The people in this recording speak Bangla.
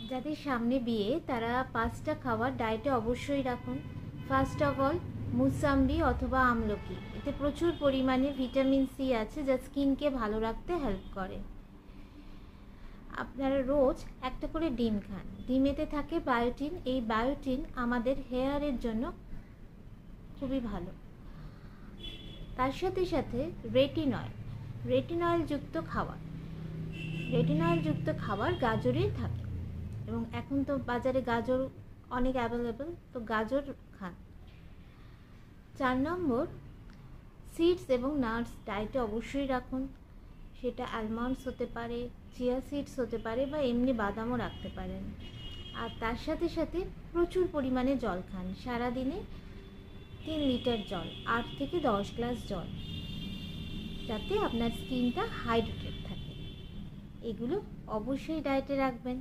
যাদের সামনে বিয়ে তারা 5টা খাবার ডায়েটে অবশ্যই রাখুন। ফার্স্ট অফ অল মুসাম্বি অথবা আমলকি, এতে প্রচুর পরিমাণে ভিটামিন সি আছে যা স্কিনকে ভালো রাখতে হেল্প করে। আপনারা রোজ একটা করে ডিম খান, ডিমেতে থাকে বায়োটিন, এই বায়োটিন আমাদের হেয়ারের জন্য খুবই ভালো। তার সাথে সাথে রেটিনয়েল যুক্ত খাবার গাজরেই থাকে, এবং এখন তো বাজারে গাজর অনেক অ্যাভেলেবল, তো গাজর খান। 4 নম্বর, সিডস এবং নাটস ডায়েটে অবশ্যই রাখুন। সেটা আলমন্ডস হতে পারে, চিয়া সিডস হতে পারে, বা এমনি বাদামও রাখতে পারেন। আর তার সাথে সাথে প্রচুর পরিমাণে জল খান, সারাদিনে 3 লিটার জল, 8 থেকে 10 গ্লাস জল, যাতে আপনার স্কিনটা হাইড্রেটেড থাকে। এগুলো অবশ্যই ডায়েটে রাখবেন।